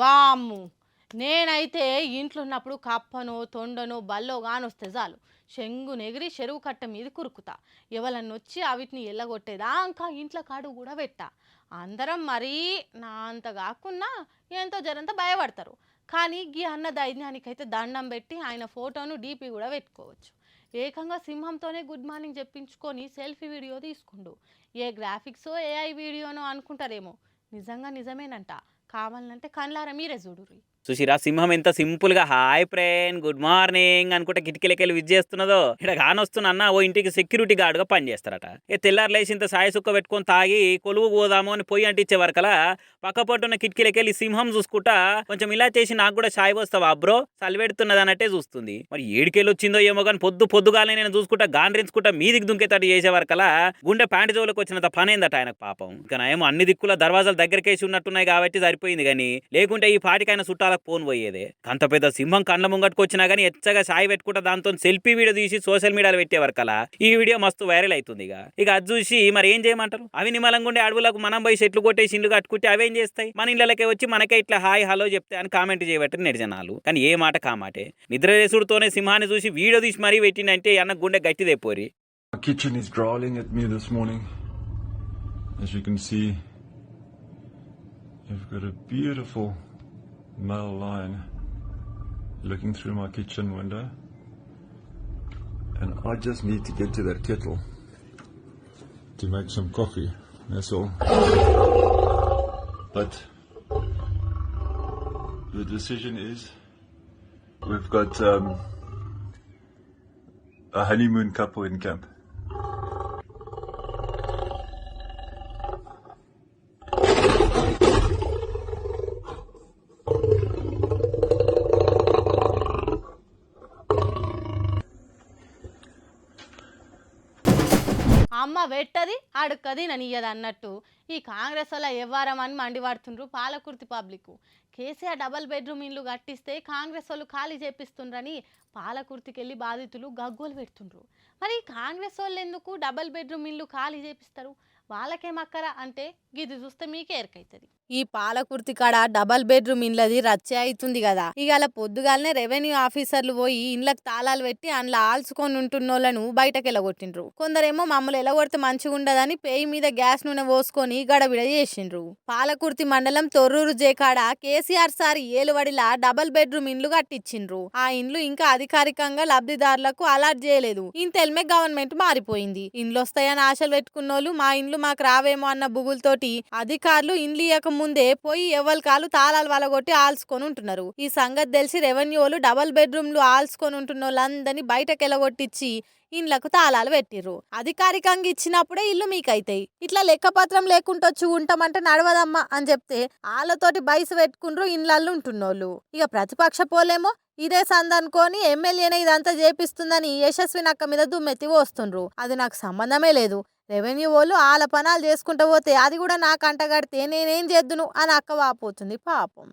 వామ్ము! నేనైతే ఇంట్లో ఉన్నప్పుడు కప్పనో, తొండనో, బల్లో గానొస్తే చాలు చెంగునెగిరి చెరువు కట్ట మీద కురుకుతా. ఎవలన్నొచ్చి అవిటిని ఎల్లగొట్టేదాంకా ఇంట్లో కాడు కూడా పెట్టా. అందరం మరీ నా అంత గాకున్నా ఎంతో జరంత భయపడతారు. కానీ గీ అన్న ధైర్యానికైతే దండం పెట్టి ఆయన ఫోటోను డీపీ కూడా పెట్టుకోవచ్చు. ఏకంగా సింహంతోనే గుడ్ మార్నింగ్ చెప్పించుకొని సెల్ఫీ వీడియో తీసుకుండు. ఏ గ్రాఫిక్సో ఏఐ వీడియోనో అనుకుంటారేమో, నిజంగా నిజమేనంట. కావాలంటే కళ్ళారా మీరే చూడుర్రి. చూసిరా సింహం ఎంత సింపుల్ గా హాయ్ ఫ్రెండ్ గుడ్ మార్నింగ్ అనుకుంటే కిటికీలకెళ్ళి విజ్ చేస్తున్నదో. ఇక్కడ కానొస్తున్న అన్న ఓ ఇంటికి సెక్యూరిటీ గార్డ్ గా పనిచేస్తారట. తెల్లారు లేచి ఇంత సాయ సుక్క పెట్టుకొని తాగి కొలువు పోదాము అని పొయ్యి అంటించే వరకలా పక్కపట్టున్న కిటికీలకెళ్ళి సింహం చూసుకుంటా కొంచెం ఇలా చేసి నాకు కూడా సాయి వస్తావా బ్రో సలివెడుతున్నది అన్నట్టే చూస్తుంది. మరి ఏడికెళ్ళి వచ్చిందో ఏమో కానీ పొద్దుగానే నేను చూసుకుంటా గాండ్రించుకుంటా మీదికి దుంకేతట్టు చేసే వరకలా గుండె ప్యాంటు జోలకు వచ్చినంత పనేందట ఆయనకు పాపం. ఇక ఏమో అన్ని దిక్కుల దర్వాజాలు దగ్గరకేసి ఉన్నట్టున్నాయి కాబట్టి సరిపోయింది. కానీ లేకుంటే ఈ పాటికైనా చుట్టాల ఫోన్ పోయేదే. అంత పెద్ద సింహం కండ్ల ముంగట్టుకు వచ్చినా గానీ ఎచ్చగా సాయి పెట్టుకుంటా దాంతో సెల్ఫీ వీడియో తీసి సోషల్ మీడియాలో పెట్టే వరకలా ఈ వీడియో మస్తు వైరల్ అవుతుంది. ఇక అది చూసి మరి ఏం చేయమంటారు? అవి నిమ్మలంగుండే అడవులకు మనం పోయి చెట్లు కొట్టేసి ఇండ్లు కట్టుకుంటే అవేం చేస్తాయి? మన ఇళ్ళకే వచ్చి మనకే ఇట్లా హాయ్ హలో చెప్తే అని కామెంట్ చేయబట్టి నెటిజనాలు. కానీ ఏ మాట కామాటే నిద్ర రేసుడుతోనే సింహాన్ని చూసి వీడియో తీసి మరీ పెట్టిందంటే అన్న గుండె గట్టిదే పోరి. Kitchen is growling at me this morning. As you can see, you've got a beautiful male lion looking through my kitchen window, and I just need to get to that kettle to make some coffee, that's all. But the decision is we've got a honeymoon couple in camp. అమ్మ వెట్టది అడుక్కది ననియ్యదు అన్నట్టు ఈ కాంగ్రెస్ వల్ల ఎవ్వారం అని మండిపడుతుండ్రు Palakurthi public. KCR double bedroom ఇల్లు కట్టిస్తే కాంగ్రెస్ వాళ్ళు ఖాళీ చేపిస్తుండ్రని పాలకుర్తికి వెళ్ళి బాధితులు గగ్గోలు పెడుతుండ్రు. మరి కాంగ్రెస్ వాళ్ళు ఎందుకు డబల్ బెడ్రూమ్ ఇల్లు ఖాళీ చేపిస్తారు? వాళ్ళకేమక్కరా అంటే గిది చూస్తే మీకే ఎరకైతుంది. ఈ పాలకుర్తి కాడ డబల్ బెడ్రూమ్ ఇండ్లది రచ్చే అవుతుంది కదా. ఇక అలా పొద్దుగాలనే రెవెన్యూ ఆఫీసర్లు పోయి ఇండ్లకు తాళాలు పెట్టి అందులో ఆల్చుకొని ఉంటున్నోళ్లను బయటకు ఎలగొట్టిండ్రు. కొందరేమో మమ్మల్ని ఎలగొడితే మంచిగా ఉండదని పేయి మీద గ్యాస్ నూనె పోసుకొని గడబిడ చేసిండ్రు. పాలకుర్తి మండలం తొర్రూరు జేకాడ కేసీఆర్ సార్ ఏలువడిలా డబల్ బెడ్రూమ్ ఇండ్లు కట్టించిండ్రు. ఆ ఇండ్లు ఇంకా అధికారికంగా లబ్ధిదారులకు అలాట్ చేయలేదు. ఇంతెల్మే గవర్నమెంట్ మారిపోయింది. ఇండ్లు వస్తాయని ఆశలు పెట్టుకున్నోళ్ళు మా ఇండ్లు మాకు రావేమో అన్న బుగులతోటి అధికారులు ఇండ్లు ఇయ్యక ముందే పోయి ఎవరికాలు తాళాలు వలగొట్టి ఆల్చుకొని ఉంటున్నారు. ఈ సంగతి తెలిసి రెవెన్యూలు డబల్ బెడ్రూమ్లు ఆల్చుకొని ఉంటున్న వాళ్ళందరినీ బయటకు ఎలగొట్టించి ఇండ్లకు తాళాలు పెట్టిర్రు. అధికారికంగా ఇచ్చినప్పుడే ఇల్లు మీకైతాయి. ఇట్లా లెక్కపత్రం లేకుండా వచ్చి ఉంటామంటే నడవదమ్మా అని చెప్తే వాళ్ళతోటి బయసు పెట్టుకుండ్రు ఇండ్లల్లో ఉంటున్నోళ్ళు. ఇక ప్రతిపక్ష పోలేమో ఇదే సందనుకొని ఎమ్మెల్యేనే ఇదంతా చేపిస్తుందని యశస్వి నక్క మీద దుమ్మెత్తి పోస్తుండ్రు. అది నాకు సంబంధమే లేదు. రెవెన్యూ వాళ్ళు వాళ్ళ పనాలు చేసుకుంటూ పోతే అది కూడా నాకు అంటగడితే నేనేం చేద్దును అని అక్క వాపోతుంది పాపం.